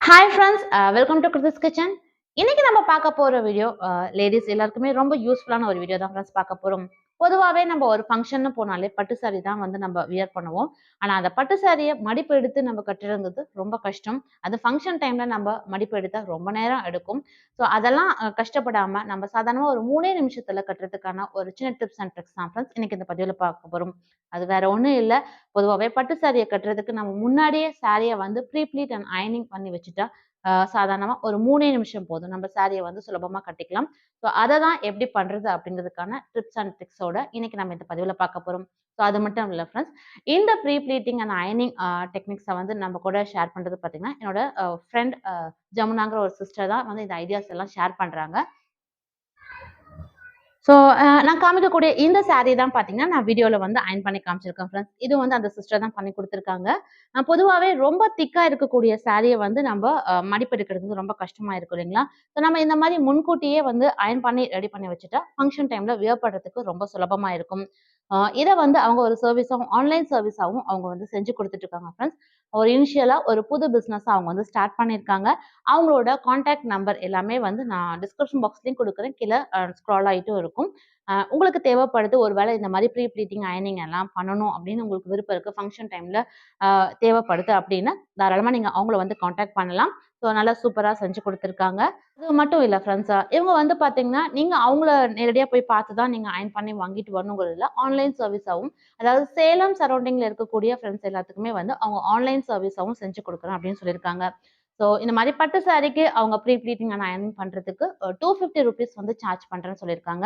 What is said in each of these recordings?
Hi friends, welcome to kirthuskitchen. இன்னைக்கு நம்ம பார்க்க போற வீடியோ லேடிஸ் எல்லாருக்குமே ரொம்ப யூஸ்ஃபுல்லான ஒரு வீடியோ தான் ஃப்ரெண்ட்ஸ் பார்க்க போறோம். பொதுவாவே நம்ம ஒரு ஃபங்க்ஷன்னு போனாலே பட்டு சாரி தான் வந்து நம்ம வியர் பண்ணுவோம். ஆனா அந்த பட்டு சாரிய மடிப்பு எடுத்து நம்ம கட்டுறதுங்கிறது ரொம்ப கஷ்டம். அது ஃபங்க்ஷன் டைம்ல நம்ம மடிப்பு எடுத்தா ரொம்ப நேரம் எடுக்கும். ஸோ அதெல்லாம் கஷ்டப்படாம நம்ம சாதாரணமா ஒரு 3 நிமிஷத்துல கட்டுறதுக்கான ஒரு சின்ன டிப்ஸ் அண்ட் ட்ரிக்ஸ் தான் ஃப்ரெண்ட்ஸ் இன்னைக்கு இந்த பதிவுல பார்க்க போறோம். அது வேற ஒண்ணும் இல்ல. பொதுவாவே பட்டு சாரிய கட்டுறதுக்கு நம்ம முன்னாடியே சாரிய வந்து ப்ரீ ப்ளீட் அண்ட் அயர்னிங் பண்ணி வச்சுட்டா சாதாரணமா ஒரு 3 நிமிஷம் போதும். நம்ம சாரிய வந்து சுலபமா கட்டிக்கலாம். ஸோ அத தான் எப்படி பண்றது அப்படிங்கிறதுக்கான டிப்ஸ் அண்ட் ட்ரிக்ஸோட இன்னைக்கு நம்ம இந்த பதிவுல பார்க்க போறோம். ஸோ அது மட்டும் இல்ல ஃப்ரெண்ட்ஸ். இந்த ப்ரீ ப்ளீட்டிங் அண்ட் அயர்னிங் டெக்னிக்ஸ வந்து நம்ம கூட ஷேர் பண்றது பார்த்தீங்கன்னா, என்னோட ஃப்ரெண்ட் ஜமுனாங்கிற ஒரு சிஸ்டர் தான் வந்து இந்த ஐடியாஸ் எல்லாம் ஷேர் பண்றாங்க. ஸோ நான் காமிக்கக்கூடிய இந்த சாரீ தான் பார்த்தீங்கன்னா, நான் வீடியோல வந்து அயர்ன் பண்ணி காமிச்சிருக்கேன் ஃப்ரெண்ட்ஸ். இது வந்து அந்த சிஸ்டர் தான் பண்ணி குடுத்துருக்காங்க. பொதுவாவே ரொம்ப திக்கா இருக்கக்கூடிய சாரிய வந்து நம்ப மடிப்பெடுக்கிறது ரொம்ப கஷ்டமா இருக்கும் இல்லைங்களா? ஸோ நம்ம இந்த மாரி முன்கூட்டியே வந்து அயர்ன் பண்ணி ரெடி பண்ணி வச்சுட்டா, ஃபங்ஷன் டைம்ல வியர் பண்றதுக்கு ரொம்ப சுலபமா இருக்கும். இத வந்து அவங்க ஒரு சர்வீஸாவும் ஆன்லைன் சர்வீஸாவும் அவங்க வந்து செஞ்சு குடுத்துட்டு இருக்காங்க ஃப்ரெண்ட்ஸ். ஒரு இனிஷியலா ஒரு புது பிசினஸா அவங்க வந்து ஸ்டார்ட் பண்ணியிருக்காங்க. அவங்களோட கான்டாக்ட் நம்பர் எல்லாமே வந்து நான் டிஸ்கிரிப்ஷன் பாக்ஸ்லயும் குடுக்குறேன். கீழ ஸ்க்ரால் ஆயிட்டும் இருக்கும். உங்களுக்கு தேவைப்படுது ஒரு வேளை இந்த மாரி ப்ரீ ப்ளீட்டிங், அயர்னிங் எல்லாம் பண்ணணும் அப்படின்னு உங்களுக்கு விருப்பம் இருக்கு. ஃபங்ஷன் டைம்ல அ தேவைப்படுது அப்படின்னா, தாராளமா நீங்க அவங்கள வந்து கான்டாக்ட் பண்ணலாம். ஸோ நல்லா சூப்பரா செஞ்சு குடுத்துருக்காங்க. அது மட்டும் இல்ல ஃப்ரெண்ட்ஸ். இவங்க வந்து பார்த்தீங்கன்னா, நீங்க அவங்கள நேரடியா போய் பார்த்து தான் நீங்க அயர்ன் பண்ணி வாங்கிட்டு வரணுங்கிறது இல்ல. ஆன்லைன் சர்வீஸாவும் அதாவது சேலம் சரவுண்டிங்ல இருக்கக்கூடிய ஃப்ரெண்ட்ஸ் எல்லாத்துக்குமே வந்து அவங்க ஆன்லைன் சர்வீஸாவும் செஞ்சு குடுக்குறேன் அப்படின்னு சொல்லியிருக்காங்க. ஸோ இந்த மாரி பட்டு சாரிக்கு அவங்க ப்ரீ ப்ளீட்டிங் அண்ட் அயர்னிங் பண்றதுக்கு ₹250 வந்து சார்ஜ் பண்றேன்னு சொல்லியிருக்காங்க.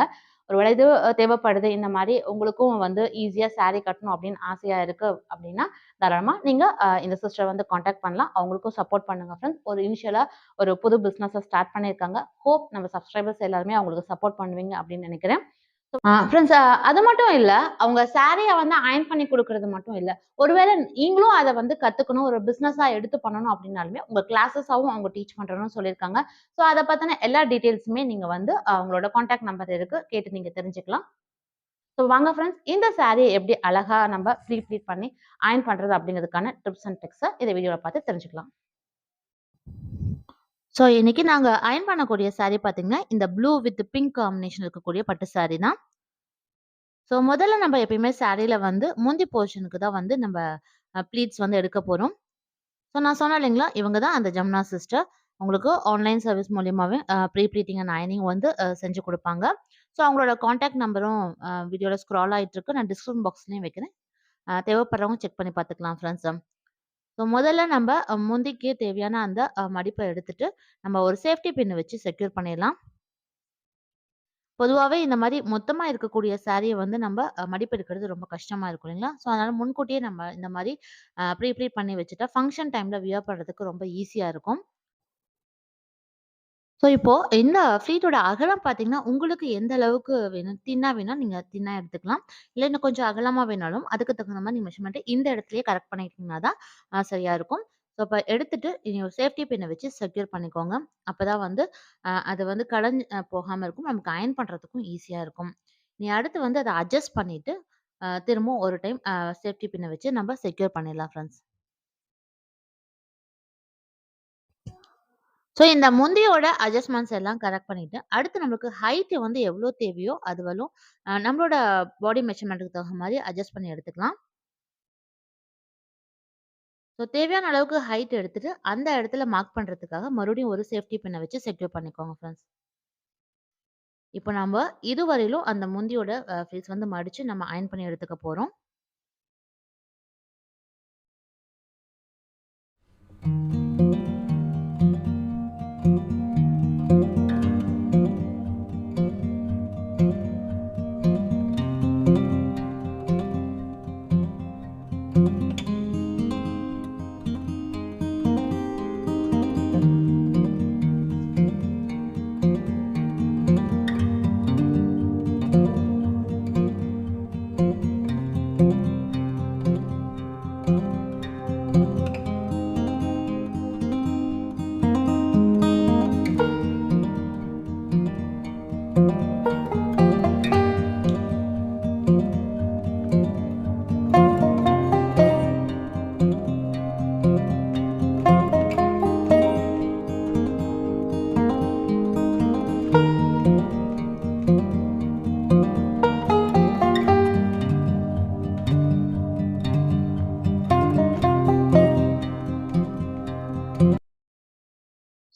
ஒருவேளை இது தேவைப்படுது, இந்த மாரி உங்களுக்கும் வந்து ஈஸியா சாரி கட்டணும் அப்படின்னு ஆசையா இருக்கு அப்படின்னா, தாராளமா நீங்க இந்த சிஸ்டர வந்து கான்டாக்ட் பண்ணலாம். அவங்களுக்கும் சப்போர்ட் பண்ணுங்க ஃப்ரெண்ட்ஸ். ஒரு இனிஷியலா ஒரு புது பிசினஸ ஸ்டார்ட் பண்ணியிருக்காங்க. ஹோப் நம்ம சப்ஸ்கிரைபர்ஸ் எல்லாருமே அவங்களுக்கு சப்போர்ட் பண்ணுவீங்க அப்படின்னு நினைக்கிறேன். ஃப்ரெண்ட்ஸ் அது மட்டும் இல்ல. அவங்க சாரிய வந்து அயர்ன் பண்ணி குடுக்குறது மட்டும் இல்ல. ஒருவேளை நீங்களும் அத வந்து கத்துக்கணும், ஒரு பிசினஸா எடுத்து பண்ணணும் அப்டின்னாலுமே, உங்க கிளாஸஸாவும் அவங்க டீச் பண்றேன்னு சொல்லியிருக்காங்க. ஸோ அத பத்தின எல்லா டீட்டெயில்ஸுமே நீங்க வந்து அவங்களோட கான்டாக்ட் நம்பர் இருக்கு. கேட்டு நீங்க தெரிஞ்சுக்கலாம். ஸோ வாங்க ஃப்ரெண்ட்ஸ், இந்த சாரிய எப்படி அழகா நம்ம ப்ரீ ப்ளீட் பண்ணி அயர்ன் பண்றது அப்படிங்கிறதுக்கான டிப்ஸ் அண்ட் ட்ரிக்ஸ இந்த வீடியோல பார்த்து தெரிஞ்சுக்கலாம். ஸோ இன்னைக்கு நாங்க அயர்ன் பண்ணக்கூடிய சாரி பார்த்தீங்கன்னா, இந்த ப்ளூ வித் பிங்க் காம்பினேஷன் இருக்கக்கூடிய பட்டு சாரி தான். ஸோ முதல்ல நம்ம எப்பயுமே சாரீல வந்து முந்தி போர்ஷனுக்கு தான் வந்து நம்ம ப்ளீட்ஸ் வந்து எடுக்க போறோம். ஸோ நான் சொன்னேன் இல்லைங்களா, இவங்க தான் அந்த ஜமுனா சிஸ்டர். உங்களுக்கு ஆன்லைன் சர்வீஸ் மூலியமாவே ப்ரீ ப்ளீட்டிங் அண்ட் அயர்னிங் வந்து செஞ்சு குடுப்பாங்க. ஸோ அவங்களோட கான்டாக்ட் நம்பரும் வீடியோல ஸ்க்ரால் ஆயிட்டு இருக்கு. நான் டிஸ்கிரிப்ஷன் பாக்ஸ்லயும் வைக்கிறேன். தேவைப்படுறவங்க செக் பண்ணி பார்த்துக்கலாம் ஃப்ரெண்ட்ஸ். ஸோ முதல்ல நம்ம முந்திக்கு தேவையான அந்த மடிப்ப எடுத்துட்டு, நம்ம ஒரு சேஃப்டி பின் வச்சு செக்யூர் பண்ணிடலாம். பொதுவாவே இந்த மாரி மொத்தமா இருக்கக்கூடிய சாரிய வந்து நம்ப மடிப்பெடுக்கிறது ரொம்ப கஷ்டமா இருக்கும் இல்லைங்களா? ஸோ, அதனால முன்கூட்டியே நம்ம இந்த மாரி ப்ரீ ப்ளீட் பண்ணி வச்சுட்டா, ஃபங்ஷன் டைம்ல வியர் பண்றதுக்கு ரொம்ப ஈஸியா இருக்கும். ஸோ, இப்போ இந்த ஃப்ளீட்டோட அகலம் பார்த்தீங்கன்னா, உங்களுக்கு எந்த அளவுக்கு வேணும்? தின்னா வேணா நீங்க தின்னா எடுத்துக்கலாம். இல்ல இன்னும் கொஞ்சம் அகலமா வேணாலும், அதுக்கு தகுந்த மாரி மெஷர்மென்ட் இந்த இடத்துலயே கரெக்ட் பண்ணிக்கிட்டீங்கன்னா தான் சரியா இருக்கும். ஸோ, இப்ப எடுத்துட்டு இனி ஒரு சேஃப்டி பின்ன வச்சு செக்யூர் பண்ணிக்கோங்க. அப்பதான் வந்து அது வந்து கலஞ்சு போகாம இருக்கும். நமக்கு அயர்ன் பண்றதுக்கும் ஈஸியா இருக்கும். நீ அடுத்து வந்து அத அட்ஜஸ்ட் பண்ணிட்டு, திரும்பவும் ஒரு டைம் சேஃப்டி பின்ன வச்சு நம்ம செக்யூர் பண்ணிடலாம் ஃப்ரெண்ட்ஸ். ஸோ இந்த முந்தியோட அட்ஜஸ்ட்மெண்ட்ஸ் எல்லாம் கரெக்ட் பண்ணிட்டு, அடுத்து நம்மளுக்கு ஹைட் வந்து எவ்ளோ தேவையோ அதுவலும் நம்மளோட பாடி மெஷர்மென்ட்க்கு தகுந்த மாரி அட்ஜஸ்ட் பண்ணி எடுத்துக்கலாம். ஸோ தேவையான அளவுக்கு ஹைட் எடுத்துட்டு, அந்த இடத்துல மார்க் பண்றதுக்காக மறுபடியும் ஒரு சேஃப்டி பின்ன வச்சு செக்யூர் பண்ணிக்கோங்க ஃப்ரெண்ட்ஸ். இப்போ நம்ப இதுவரையிலும் அந்த முந்தியோட ஃப்ரில்ஸ் வந்து மடிச்சு நம்ம அயர்ன் பண்ணி எடுத்துக்க போறோம்.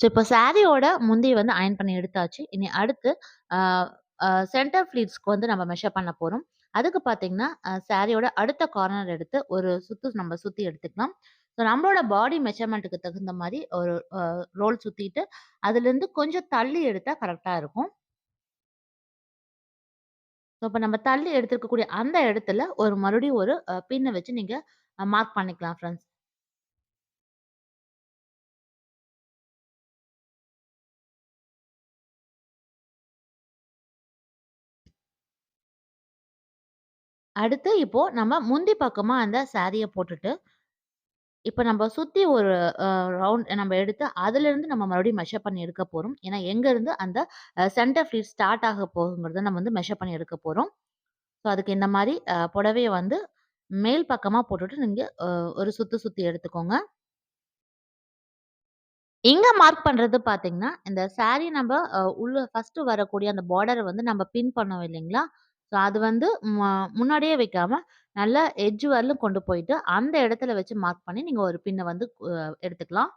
இப்போ சாரியோட முந்தி வந்து அயர்ன் பண்ணி எடுத்தாச்சு. இனி அடுத்து அ அ சென்டர் ஃப்ளீட்ஸ்க்கு வந்து நம்ம மெஷர் பண்ண போறோம். அதுக்கு பார்த்தீங்கன்னா, சாரியோட அடுத்த கார்னர் எடுத்து ஒரு சுத்து நம்ம சுத்தி எடுத்துக்கலாம். ஸோ நம்மளோட பாடி மெஷர்மென்ட்க்கு தகுந்த மாரி ஒரு ரோல் சுத்திட்டு, அதுலேருந்து கொஞ்சம் தள்ளி எடுத்தா கரெக்ட்டா இருக்கும். ஸோ இப்ப நம்ம தள்ளி எடுத்திருக்கக்கூடிய அந்த இடத்துல ஒரு மறுபடியும் ஒரு பின்ன வச்சு நீங்க மார்க் பண்ணிக்கலாம் ஃப்ரெண்ட்ஸ். அடுத்து இப்போ நம்ம முந்தி பக்கமா அந்த சாரிய போட்டுட்டு, இப்ப நம்ம சுத்தி ஒரு ரவுண்ட் நம்ம எடுத்து அதிலிருந்து நம்ம மறுபடியும் மெஷர் பண்ணி எடுக்க போறோம். ஏன்னா, எங்கருந்து அந்த சென்டர் ஃப்ளீட் ஸ்டார்ட் ஆக போகுங்கிறத நம்ம வந்து மெஷர் பண்ணி எடுக்க போறோம். ஸோ, அதுக்கு இந்த மாரி புடவைய வந்து மேல் பக்கமா போட்டுட்டு நீங்க ஒரு சுத்து சுத்தி எடுத்துக்கோங்க. எங்க மார்க் பண்றது பார்த்தீங்கன்னா, இந்த சாரி நம்ப உள்ள ஃபர்ஸ்ட்டு வரக்கூடிய அந்த பார்டர வந்து நம்ம பின் பண்ணோம் இல்லைங்களா? ஸோ அது வந்து முன்னாடியே வைக்காம, நல்லா எட்ஜ் வரலும் கொண்டு போயிட்டு, அந்த இடத்துல வச்சு மார்க் பண்ணி நீங்க ஒரு பின்ன வந்து எடுத்துக்கலாம்.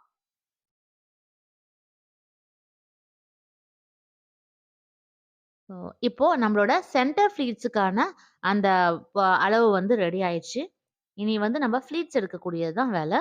ஸோ இப்போ நம்மளோட சென்டர் ஃப்ளீட்ஸுக்கான அந்த அளவு வந்து ரெடி ஆயிருச்சு. இனி வந்து நம்ம ஃப்ளீட்ஸ் எடுக்கக்கூடியது தான் வேல.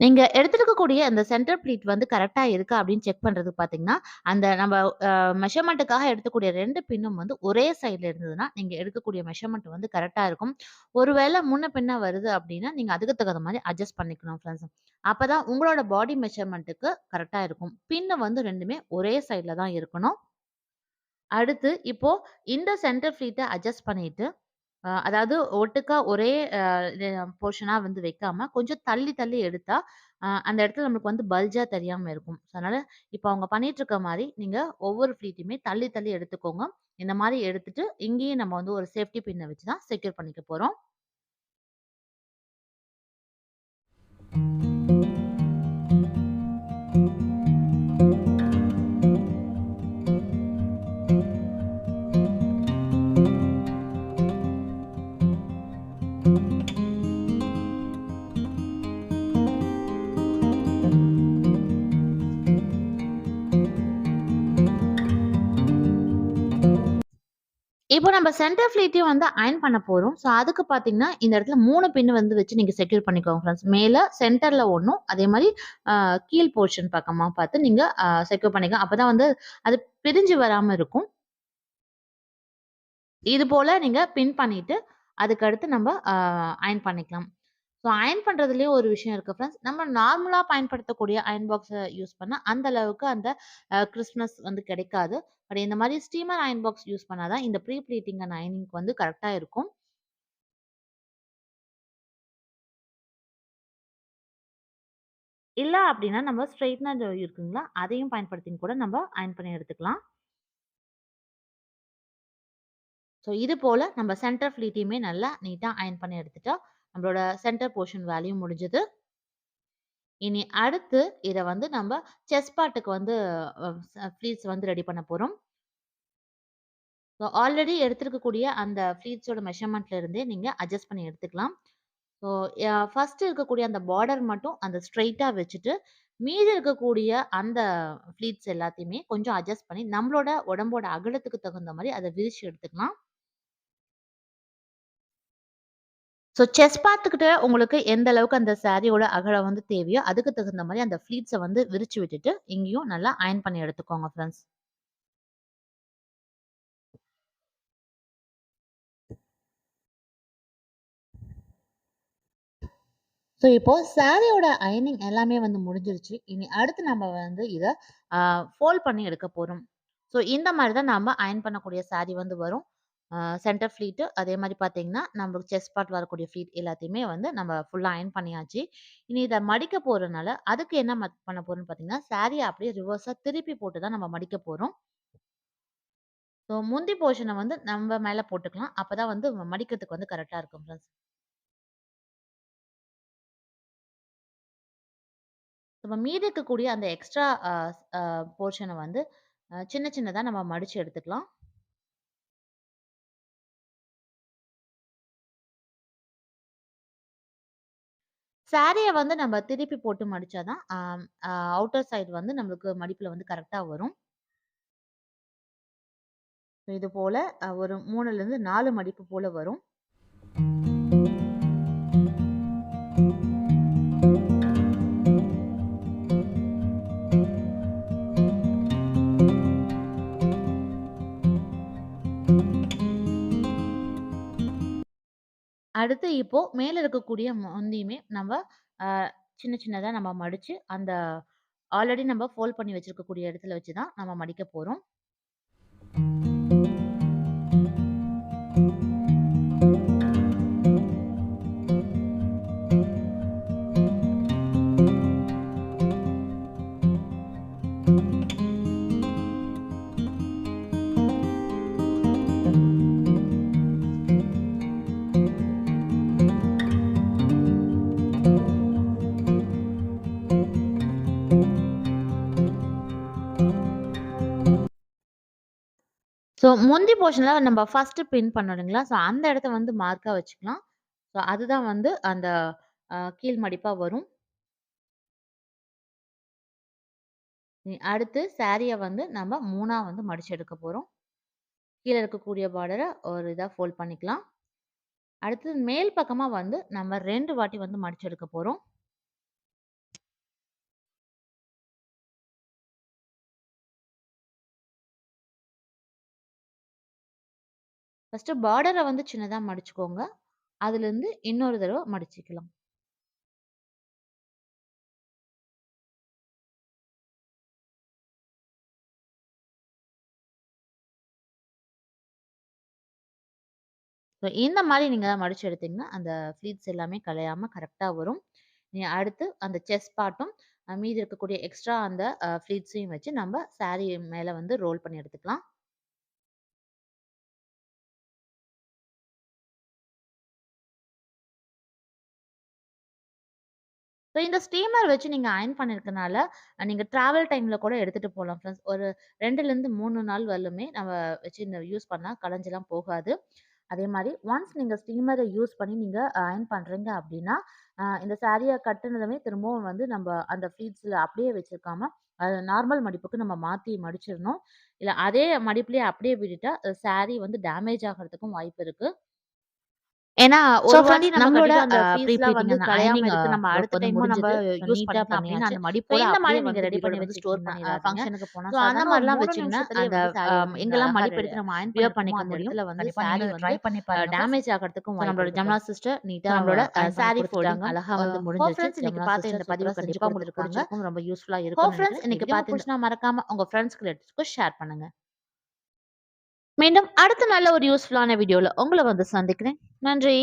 நீங்க எடுத்திருக்கக்கூடிய அந்த சென்டர் ப்ளீட் வந்து கரெக்ட்டா இருக்கா அப்படின்னு செக் பண்றதுக்கு பார்த்தீங்கன்னா, அந்த நம்ம மெஷர்மென்ட்டுக்காக எடுக்கக்கூடிய 2 பின்னும் வந்து ஒரே சைட்ல இருந்ததுன்னா, நீங்க எடுக்கக்கூடிய மெஷர்மென்ட் வந்து கரெக்ட்டா இருக்கும். ஒரு வேள முன்ன பின்ன வருது அப்படின்னா, நீங்க அதுக்கு தகுந்த மாரி அட்ஜஸ்ட் பண்ணிக்கணும் ஃப்ரெண்ட்ஸ். அப்பதான் உங்களோட பாடி மெஷர்மென்ட்டுக்கு கரெக்ட்டா இருக்கும். பின்னு வந்து 2மே ஒரே சைட்ல தான் இருக்கணும். அடுத்து இப்போ இந்த சென்டர் ஃப்ளீட்ட அட்ஜஸ்ட் பண்ணிட்டு, அதாவது ஒட்டுக்கா ஒரே அ இது போர்ஷனா வந்து வைக்காம, கொஞ்சம் தள்ளி தள்ளி எடுத்தா, அந்த இடத்துல நம்மளுக்கு வந்து பல்ஜா தெரியாம இருக்கும். ஸோ அதனால இப்ப அவங்க பண்ணிட்டுருக்க மாரி, நீங்க ஒவ்வொரு ஃப்ளீட்டையுமே தள்ளி தள்ளி எடுத்துக்கோங்க. இந்த மாரி எடுத்துட்டு, இங்கேயும் நம்ம வந்து ஒரு சேஃப்டி பின்ன வச்சு தான் செக்யூர் பண்ணிக்க போறோம். இப்போ நம்ம சென்டர் ஃப்ளீட்டையும் வந்து அயர்ன் பண்ண போறோம். ஸோ அதுக்கு பார்த்தீங்கன்னா, இந்த இடத்துல 3 பின் வந்து வச்சு நீங்க செக்யூர் பண்ணிக்கோங்க ஃப்ரெண்ட்ஸ். மேல சென்டர்ல ஒண்ணும், அதே மாரி அ கீழ் போர்ஷன் பக்கமா பார்த்து நீங்க செக்யூர் பண்ணிக்கலாம். அப்பதான் வந்து அது பிரிஞ்சு வராம இருக்கும். இது போல நீங்க பின் பண்ணிட்டு, அதுக்கடுத்து நம்ப அயர்ன் பண்ணிக்கலாம். ஸோ அயர்ன் பண்றதுலயே ஒரு விஷயம் இருக்கு ஃப்ரெண்ட்ஸ். நம்ம நார்மலா பயன்படுத்தக்கூடிய அயர்ன் பாக்ஸ யூஸ் பண்ணா, அந்த அளவுக்கு அந்த கிறிஸ்ப்னஸ் வந்து கிடைக்காது. பட் இந்த மாரி ஸ்டீமர் அயர்ன் பாக்ஸ் யூஸ் பண்ணா தான் இந்த ப்ரீ ப்ளீட்டிங் அண்ட் அயர்னிங்க்கு வந்து கரெக்ட்டா இருக்கும். இல்ல அப்டின்னா நம்ம ஸ்ட்ரெய்ட்னர் இருக்குங்களா, அதையும் பயன்படுத்தின்னு கூட நம்ம அயர்ன் பண்ணி எடுத்துக்கலாம். ஸோ இது போல நம்ம சென்டர் ஃப்ளீட்டையுமே நல்லா நீட்டா அயர்ன் பண்ணி எடுத்துட்டா, நம்மளோட சென்டர் போர்ஷன் வேலையும் முடிஞ்சது. இனி அடுத்து இத வந்து நம்ப செஸ்ட் பார்ட்டுக்கு வந்து ஃப்ளீட்ஸ் வந்து ரெடி பண்ண போறோம். ஸோ ஆல்ரெடி எடுத்திருக்கக்கூடிய அந்த ஃப்ளீட்ஸோட மெஷர்மென்ட்ல இருந்தே நீங்க அட்ஜஸ்ட் பண்ணி எடுத்துக்கலாம். ஸோ ஃபர்ஸ்ட் இருக்கக்கூடிய அந்த பார்டர் மட்டும் அந்த ஸ்ட்ரெய்ட்டா வச்சுட்டு, மீதி இருக்கக்கூடிய அந்த ஃப்ளீட்ஸ் எல்லாத்தையுமே கொஞ்சம் அட்ஜஸ்ட் பண்ணி, நம்மளோட உடம்போட அகலத்துக்கு தகுந்த மாரி அத விரிச்சு எடுத்துக்கலாம். ஸோ செஸ்ட் பார்த்துக்கிட்ட உங்களுக்கு எந்த அளவுக்கு அந்த சாரியோட அகலம் வந்து தேவையோ, அதுக்கு தகுந்த மாரி அந்த ஃப்ளீட்ஸ வந்து விரிச்சு விட்டுட்டு, இங்கேயும் நல்லா அயர்ன் பண்ணி எடுத்துக்கோங்க ஃப்ரெண்ட்ஸ். ஸோ இப்போ சாரியோட அயர்னிங் எல்லாமே வந்து முடிஞ்சிருச்சு. இனி அடுத்து நம்ம வந்து இத அ ஃபோல்ட் பண்ணி எடுக்க போறோம். ஸோ இந்த மாரி தான் நாம அயர்ன் பண்ணக்கூடிய சாரி வந்து வரும். சென்டர் ஃப்ளீட்டு அதே மாரி பார்த்தீங்கன்னா, நம்மளுக்கு செஸ்ட் பார்ட் வரக்கூடிய ஃப்ளீட் எல்லாத்தையுமே வந்து நம்ம ஃபுல்லா அயர்ன் பண்ணியாச்சு. இனி இத மடிக்க போறனால, அதுக்கு என்ன பண்ண போறோம்ன்னு பார்த்தீங்கன்னா, சாரிய அப்படியே ரிவர்ஸா திருப்பி போட்டு தான் நம்ம மடிக்க போறோம். ஸோ முந்தி போர்ஷன வந்து நம்ம மேல போட்டுக்கலாம். அப்பதான் வந்து மடிக்கிறதுக்கு வந்து கரெக்ட்டா இருக்கும் ஃப்ரெண்ட்ஸ். நம்ம மீதி இருக்கக்கூடிய அந்த எக்ஸ்ட்ரா போர்ஷன வந்து சின்ன சின்னதா நம்ம மடிச்சு எடுத்துக்கலாம். சாரிய வந்து நம்ம திருப்பி போட்டு மடிச்சா தான் அவுட்டர் சைடு வந்து நம்மளுக்கு மடிப்புல வந்து கரெக்ட்டா வரும். இது போல ஒரு 3லிருந்து 4 மடிப்பு போல வரும். அடுத்து இப்போ மேல இருக்கக்கூடிய முந்தியுமே நம்ம அ சின்ன சின்னதா நம்ம மடிச்சு, அந்த ஆல்ரெடி நம்ம ஃபோல்ட் பண்ணி வச்சிருக்கக்கூடிய இடத்துல வச்சு தான் நம்ம மடிக்க போறோம். ஸோ முந்தி போர்ஷன்ல நம்ம ஃபர்ஸ்ட்டு பின் பண்ணோம் இல்லைங்களா? ஸோ அந்த இடத்த வந்து மார்க்கா வச்சுக்கலாம். ஸோ அதுதான் வந்து அந்த கீழ் மடிப்பா வரும். அடுத்து சாரிய வந்து நம்ம 3ஆ வந்து மடிச்சு எடுக்க போறோம். கீழ இருக்கக்கூடிய பார்டர ஒரு இதா ஃபோல்ட் பண்ணிக்கலாம். அடுத்தது மேல் பக்கமா வந்து நம்ம 2 வாட்டி வந்து மடிச்சு எடுக்க போறோம். ஃபர்ஸ்ட்டு பார்டர வந்து சின்னதா மடிச்சுக்கோங்க. அதுலருந்து இன்னொரு தடவ மடிச்சுக்கலாம். ஸோ இந்த மாரி நீங்க மடிச்சு எடுத்தீங்கன்னா, அந்த ஃப்ளீட்ஸ் எல்லாமே கலையாம கரெக்ட்டா வரும். அடுத்து அந்த செஸ்ட் பார்ட்டும், மீதி இருக்கக்கூடிய எக்ஸ்ட்ரா அந்த ஃப்ளீட்ஸையும் வச்சு நம்ம சாரி மேல வந்து ரோல் பண்ணி எடுத்துக்கலாம். ஸோ இந்த ஸ்டீமர் வச்சு நீங்க அயர்ன் பண்ணியிருக்கனால, நீங்க டிராவல் டைம்ல கூட எடுத்துட்டு போலாம் ஃப்ரெண்ட்ஸ். ஒரு 2லிருந்து 3 நாள் வரலுமே நம்ம வச்சு இந்த யூஸ் பண்ணா கலஞ்சுலாம் போகாது. அதே மாரி ஒன்ஸ் நீங்க ஸ்டீமர யூஸ் பண்ணி நீங்க அயர்ன் பண்றீங்க அப்டின்னா, இந்த சாரிய கட்டுனதுமே திரும்பவும் வந்து நம்ப அந்த ஃப்ளீட்ஸ்ல அப்படியே வச்சிருக்காம, நார்மல் மடிப்புக்கு நம்ம மாத்தி மடிச்சிரணும். இல்ல அதே மடிப்பிலேயே அப்படியே விட்டுட்டா, சாரி வந்து டேமேஜ் ஆகுறதுக்கும் வாய்ப்பு இருக்கு. ஏன்னா, ஒரு வாட்டி நம்ம நம்மளோட கட்டிட்டு அந்த ப்ரீ ஃப்ளீஸ்லாம் வந்து ப்ளீட்டிங் அந்த கலையாம அயர்னிங் இருக்கு. நம்ம ஒர்க் அடுத்த வந்து டைமும் நம்ம முடிஞ்சது. யூஸ் நீட்டா பண்ணிக்கலாம் அப்டின்னா, பண்ணியாச்சு. அந்த ஸோ மடிப்போட இந்த அப்படியே மாரி வந்து நீங்க ரெடி பீரோல பண்ணி வந்து ஸ்டோர் வச்சுக்கிட்டீங்கன்னா, பண்ணிறாதீங்க. ஃபங்ஷனுக்கு போனா ஸோ அந்த சாதாரண ஒரு மாரிலாம் 3 வச்சீங்கன்னா, நிமிஷத்திலேயே அந்த வந்து சாரிய வந்து நீங்க எங்கெல்லாம் அழகா மடிப்பெடுத்து நம்ம அயர்ன் வியர் பண்ணியிருக்கோமோ, பண்ணிக்க அந்த முடியும். இடத்துல வந்து கண்டிப்பா சாரி நீங்களும் வந்து ட்ரை பண்ணி பாருங்க ஃப்ரெண்ட்ஸ். டேமேஜ் ஆகுறதுக்கும் ஸோ வாய்ப்பு நம்மளோட இருக்கு ஜமுனா ஃப்ரெண்ட்ஸ். சிஸ்டர் ஸோ நீட்டா நம்மளோட அயர்ன் பண்ணி சாரி ஃபோல்டிங் குடுத்துட்டாங்க. அழகா வந்து முடிஞ்சிருச்சு. ஃப்ரெண்ட்ஸ் இன்னைக்கு ஜமுனா பார்த்த இந்த சிஸ்டர் பதிவு சூப்பரா செஞ்சு கண்டிப்பா உங்களுக்கு குடுத்துருக்காங்க. பிடிச்சிருக்கும். ரொம்ப யூஸ்ஃபுல்லா இருக்கும்னு ஃப்ரெண்ட்ஸ் நெனைக்கிறேன். இந்த இன்னைக்கு வீடியோ பார்த்த புடிச்சிருந்தா மறக்காம உங்க ஃப்ரெண்ட்ஸ்க்கு ரிலேட்டிவ்ஸ்க்கு ஷேர் பண்ணுங்க. மீண்டும் அடுத்த நல்ல ஒரு யூஸ்ஃபுல்லான வீடியோல உங்கள வந்து சந்திக்கிறேன். நன்றி.